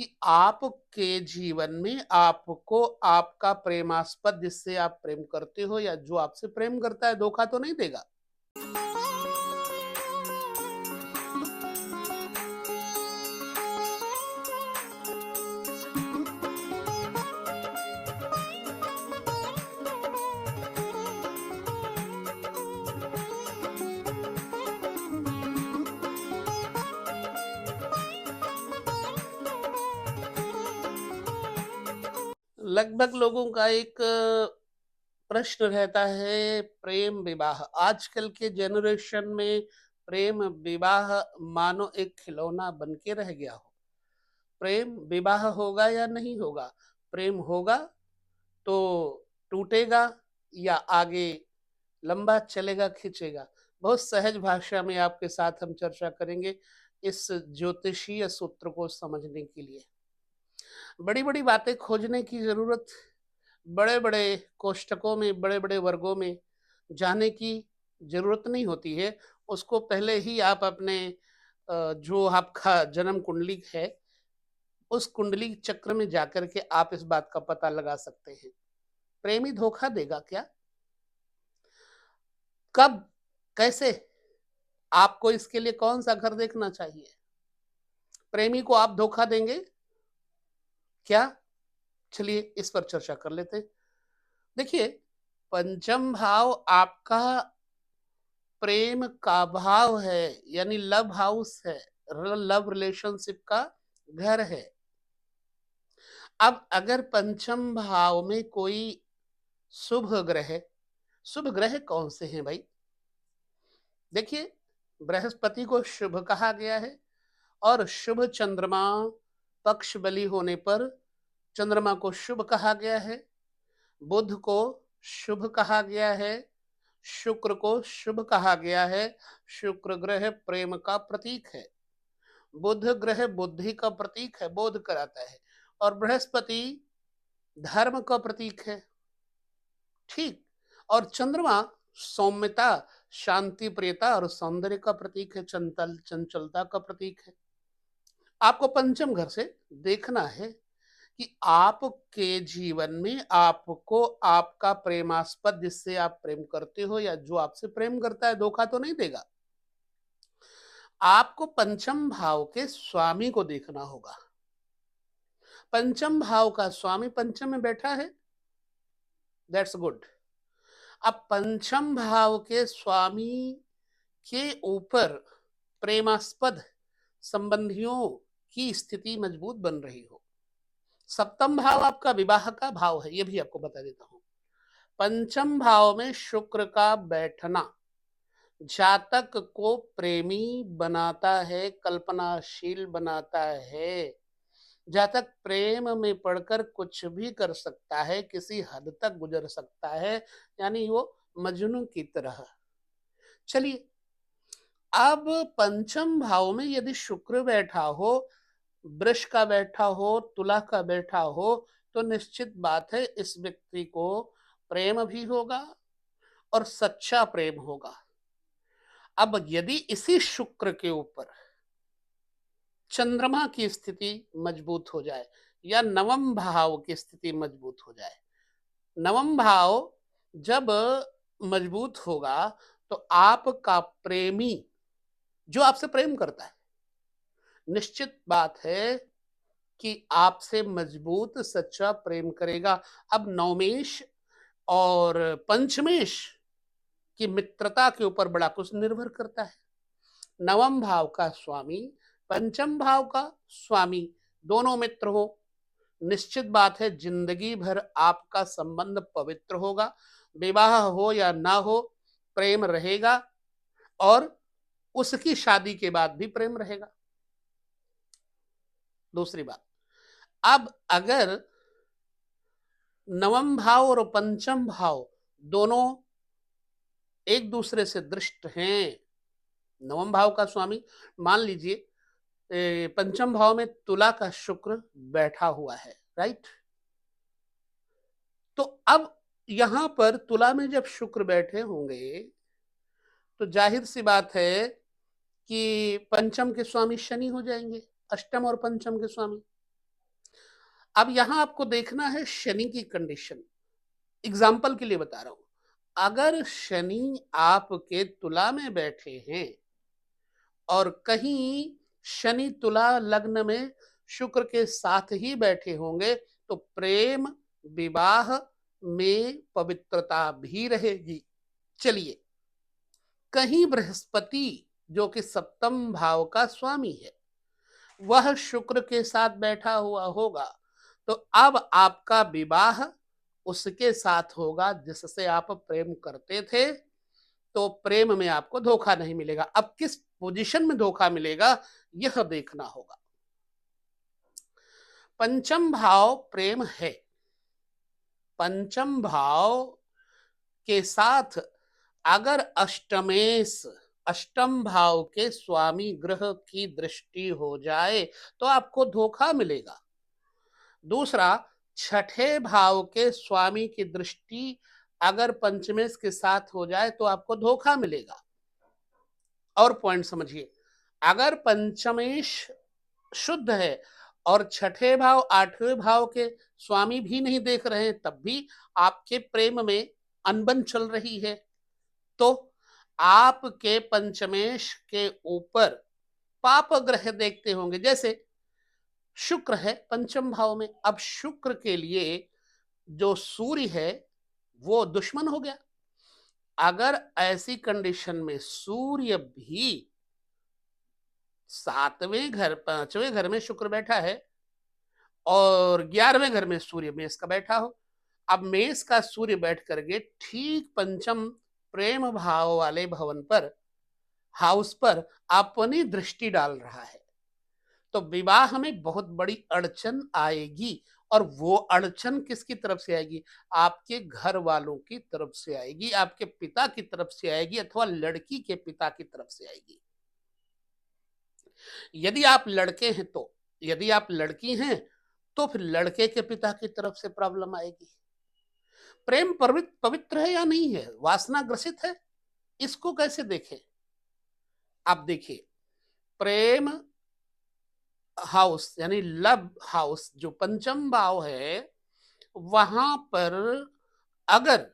कि आपके जीवन में आपको आपका प्रेमास्पद जिससे आप प्रेम करते हो या जो आपसे प्रेम करता है धोखा तो नहीं देगा। लगभग लोगों का एक प्रश्न रहता है प्रेम विवाह। आजकल के जनरेशन में प्रेम विवाह मानो एक खिलौना बन के रह गया हो। प्रेम विवाह होगा या नहीं होगा? प्रेम होगा तो टूटेगा या आगे लंबा चलेगा, खींचेगा? बहुत सहज भाषा में आपके साथ हम चर्चा करेंगे इस ज्योतिषीय सूत्र को समझने के लिए। बड़ी-बड़ी बातें खोजने की ज़रूरत, बड़े-बड़े कोष्ठकों में, बड़े-बड़े वर्गों में जाने की ज़रूरत नहीं होती है। उसको पहले ही आप अपने जो आपका जन्म कुंडली है, उस कुंडली चक्र में जाकर के आप इस बात का पता लगा सकते हैं। प्रेमी धोखा देगा क्या? कब? कैसे? आपको इसके लिए कौन-सा घर देखना चाहिए? प्रेमी को आप धोखा देंगे? क्या? चलिए इस पर चर्चा कर लेते हैं। देखिए, पंचम भाव आपका प्रेम का भाव है, यानी लव हाउस है, लव रिलेशनशिप का घर है। अब अगर पंचम भाव में कोई शुभ ग्रह, शुभ ग्रह कौन से हैं भाई? देखिए, बृहस्पति को शुभ कहा गया है और शुभ चंद्रमा पक्ष बली होने पर चंद्रमा को शुभ कहा गया है। बुध को शुभ कहा गया है, शुक्र को शुभ कहा गया है। शुक्र ग्रह प्रेम का प्रतीक है, बुध ग्रह बुद्धि का प्रतीक है, बोध कराता है, और बृहस्पति धर्म का प्रतीक है। ठीक। और चंद्रमा सौम्यता, शांति प्रियता और सौंदर्य का प्रतीक है, चंचलता का प्रतीक है। आपको पंचम घर से देखना है कि आपके जीवन में आपको आपका प्रेमास्पद जिससे आप प्रेम करते हो या जो आपसे प्रेम करता है धोखा तो नहीं देगा। आपको पंचम भाव के स्वामी को देखना होगा। पंचम भाव का स्वामी पंचम में बैठा है, दैट्स गुड। अब पंचम भाव के स्वामी के ऊपर प्रेमास्पद संबंधियों की स्थिति मजबूत बन रही हो। सप्तम भाव आपका विवाह का भाव है, यह भी आपको बता देता हूं। पंचम भाव में शुक्र का बैठना जातक को प्रेमी बनाता है, कल्पनाशील बनाता है। जातक प्रेम में पड़कर कुछ भी कर सकता है, किसी हद तक गुजर सकता है, यानी वो मजनू की तरह। चलिए, अब पंचम भाव में यदि शुक्र बैठा हो, वृष का बैठा हो, तुला का बैठा हो, तो निश्चित बात है इस व्यक्ति को प्रेम भी होगा और सच्चा प्रेम होगा। अब यदि इसी शुक्र के ऊपर चंद्रमा की स्थिति मजबूत हो जाए या नवम भाव की स्थिति मजबूत हो जाए, नवम भाव जब मजबूत होगा तो आपका प्रेमी जो आपसे प्रेम करता है, निश्चित बात है कि आपसे मजबूत सच्चा प्रेम करेगा। अब नवमेश और पंचमेश की मित्रता के ऊपर बड़ा कुछ निर्भर करता है। नवम भाव का स्वामी, पंचम भाव का स्वामी, दोनों मित्र हो, निश्चित बात है जिंदगी भर आपका संबंध पवित्र होगा। विवाह हो या ना हो, प्रेम रहेगा और उसकी शादी के बाद भी प्रेम रहेगा। दूसरी बात, अब अगर नवम भाव और पंचम भाव दोनों एक दूसरे से दृष्ट हैं, नवम भाव का स्वामी मान लीजिए पंचम भाव में तुला का शुक्र बैठा हुआ है, राइट? तो अब यहां पर तुला में जब शुक्र बैठे होंगे तो जाहिर सी बात है कि पंचम के स्वामी शनि हो जाएंगे, अष्टम और पंचम के स्वामी। अब यहां आपको देखना है शनि की कंडीशन। एग्जाम्पल के लिए बता रहा हूं, अगर शनि आपके तुला में बैठे हैं और कहीं शनि तुला लग्न में शुक्र के साथ ही बैठे होंगे, तो प्रेम विवाह में पवित्रता भी रहेगी। चलिए, कहीं बृहस्पति जो कि सप्तम भाव का स्वामी है, वह शुक्र के साथ बैठा हुआ होगा, तो अब आपका विवाह उसके साथ होगा जिससे आप प्रेम करते थे, तो प्रेम में आपको धोखा नहीं मिलेगा। अब किस पोजीशन में धोखा मिलेगा यह देखना होगा। पंचम भाव प्रेम है, पंचम भाव के साथ अगर अष्टमेश अष्टम भाव के स्वामी ग्रह की दृष्टि हो जाए तो आपको धोखा मिलेगा। दूसरा, छठे भाव के स्वामी की दृष्टि अगर पंचमेश के साथ हो जाए तो आपको धोखा मिलेगा। और पॉइंट समझिए, अगर पंचमेश शुद्ध है और छठे भाव आठवें भाव के स्वामी भी नहीं देख रहे हैं, तब भी आपके प्रेम में अनबन चल रही है, तो आपके पंचमेश के ऊपर पाप ग्रह देखते होंगे। जैसे शुक्र है पंचम भाव में, अब शुक्र के लिए जो सूर्य है वो दुश्मन हो गया। अगर ऐसी कंडीशन में सूर्य भी सातवें घर पांचवें घर में शुक्र बैठा है और 11वें घर में सूर्य मेष का बैठा हो, अब मेष का सूर्य बैठ करके ठीक पंचम प्रेम भाव वाले भवन पर, हाउस पर अपनी दृष्टि डाल रहा है, तो विवाह में बहुत बड़ी अड़चन आएगी। और वो अड़चन किसकी तरफ से आएगी? आपके घर वालों की तरफ से आएगी, आपके पिता की तरफ से आएगी, अथवा लड़की के पिता की तरफ से आएगी। यदि आप लड़के हैं तो, यदि आप लड़की हैं तो फिर लड़के के पिता की तरफ से प्रॉब्लम आएगी। प्रेम पवित्र है या नहीं है, वासना ग्रसित है, इसको कैसे देखें? आप देखिए, प्रेम हाउस यानी लव हाउस जो पंचम भाव है, वहां पर अगर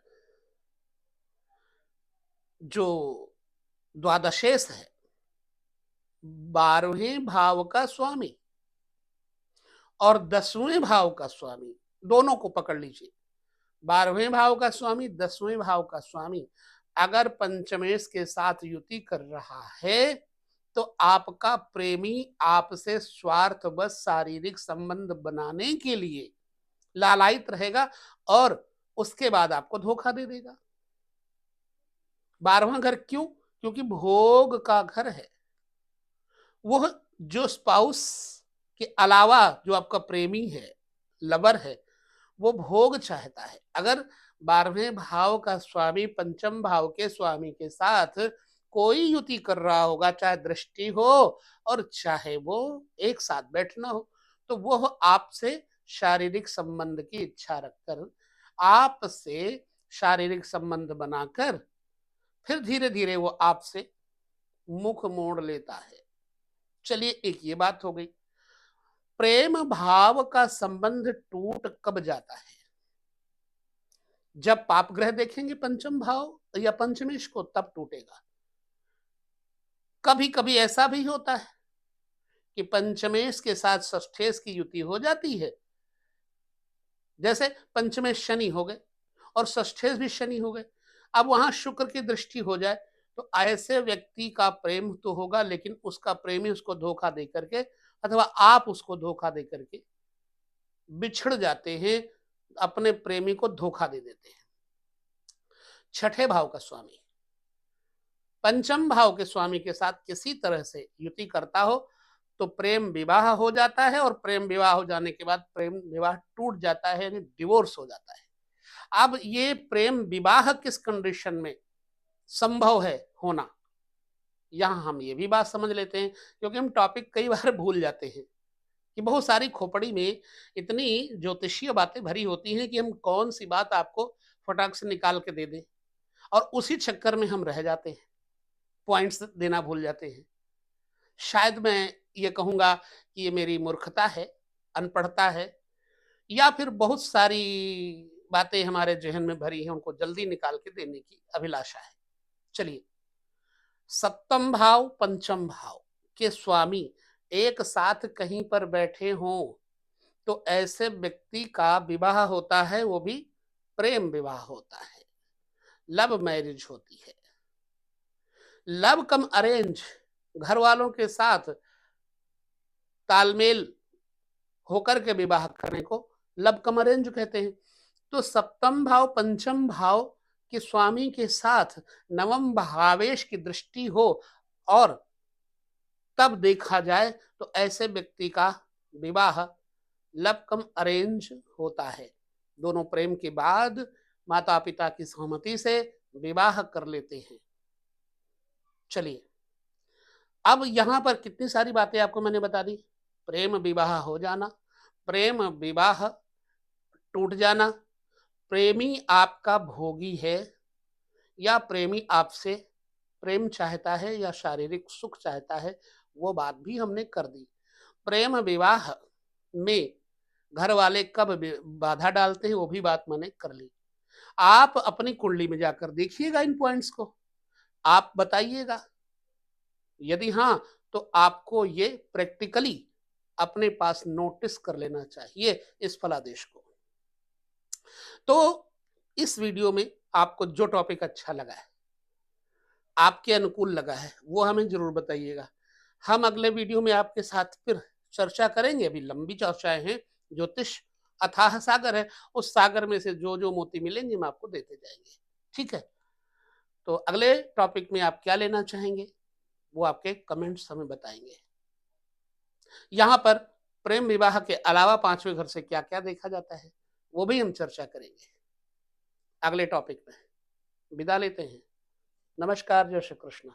जो द्वादशेश है, 12वें भाव का स्वामी और 10वें भाव का स्वामी, दोनों को पकड़ लीजिए, 12वें भाव का स्वामी 10वें भाव का स्वामी अगर पंचमेश के साथ युति कर रहा है, तो आपका प्रेमी आपसे स्वार्थवश शारीरिक संबंध बनाने के लिए लालायित रहेगा और उसके बाद आपको धोखा दे देगा। 12वां घर क्यों? क्योंकि भोग का घर है। वह जो स्पाउस के अलावा जो आपका प्रेमी है, लवर है, वो भोग चाहता है। अगर 12वें भाव का स्वामी पंचम भाव के स्वामी के साथ कोई युति कर रहा होगा, चाहे दृष्टि हो और चाहे वो एक साथ बैठना हो, तो वो आपसे शारीरिक संबंध की इच्छा रखकर आपसे शारीरिक संबंध बनाकर फिर धीरे धीरे वो आपसे मुख मोड़ लेता है। चलिए, एक ये बात हो गई। प्रेम भाव का संबंध टूट कब जाता है? जब पाप ग्रह देखेंगे पंचम भाव या पंचमेश को, तब टूटेगा। कभी कभी ऐसा भी होता है कि पंचमेश के साथ षष्ठेश की युति हो जाती है, जैसे पंचमेश शनि हो गए और षष्ठेश भी शनि हो गए, अब वहां शुक्र की दृष्टि हो जाए, तो ऐसे व्यक्ति का प्रेम तो होगा, लेकिन उसका प्रेमी उसको धोखा दे करके अथवा आप उसको धोखा दे करके बिछड़ जाते हैं, अपने प्रेमी को धोखा दे देते हैं। छठे भाव का स्वामी पंचम भाव के स्वामी के साथ किसी तरह से युति करता हो तो प्रेम विवाह हो जाता है, और प्रेम विवाह हो जाने के बाद प्रेम विवाह टूट जाता है, यानी डिवोर्स हो जाता है। अब ये प्रेम विवाह किस कंडीशन में संभव है होना, यहां हम ये भी बात समझ लेते हैं, क्योंकि हम टॉपिक कई बार भूल जाते हैं कि बहुत सारी खोपड़ी में इतनी ज्योतिषीय बातें भरी होती हैं कि हम कौन सी बात आपको फटाक से निकाल के दे दें, और उसी चक्कर में हम रह जाते हैं, पॉइंट्स देना भूल जाते हैं। शायद मैं ये कहूंगा कि ये मेरी मूर्खता है, अनपढ़ता है, या फिर बहुत सारी बातें हमारे ज़हन में भरी हैं, उनको जल्दी निकाल के देने की अभिलाषा है। चलिए, सप्तम भाव, पंचम भाव के स्वामी एक साथ कहीं पर बैठे हों, तो ऐसे व्यक्ति का विवाह होता है, वो भी प्रेम विवाह होता है, लव मैरिज होती है। लव कम अरेंज, घर वालों के साथ तालमेल होकर के विवाह करने को लव कम अरेंज कहते हैं। तो सप्तम भाव, पंचम भाव के स्वामी के साथ नवम भावेश की दृष्टि हो और तब देखा जाए, तो ऐसे व्यक्ति का विवाह लव कम अरेंज होता है। दोनों प्रेम के बाद माता पिता की सहमति से विवाह कर लेते हैं। चलिए, अब यहां पर कितनी सारी बातें आपको मैंने बता दी। प्रेम विवाह हो जाना, प्रेम विवाह टूट जाना, प्रेमी आपका भोगी है या प्रेमी आपसे प्रेम चाहता है या शारीरिक सुख चाहता है, वो बात भी हमने कर दी। प्रेम विवाह में घर वाले कब बाधा डालते हैं, वो भी बात मैंने कर ली। आप अपनी कुंडली में जाकर देखिएगा इन पॉइंट्स को, आप बताइएगा। यदि हाँ, तो आपको ये प्रैक्टिकली अपने पास नोटिस कर लेना चाहिए इस फलादेश को। तो इस वीडियो में आपको जो टॉपिक अच्छा लगा है, आपके अनुकूल लगा है, वो हमें जरूर बताइएगा। हम अगले वीडियो में आपके साथ फिर चर्चा करेंगे। अभी लंबी चर्चाएं हैं, ज्योतिष अथाह सागर है, उस सागर में से जो जो मोती मिलेंगे हम आपको देते जाएंगे। ठीक है, तो अगले टॉपिक में आप क्या लेना चाहेंगे, वो आपके कमेंट्स हमें बताएंगे। यहाँ पर प्रेम विवाह के अलावा पांचवें घर से क्या क्या देखा जाता है, वो भी हम चर्चा करेंगे अगले टॉपिक में। विदा लेते हैं। नमस्कार, जय श्री कृष्ण।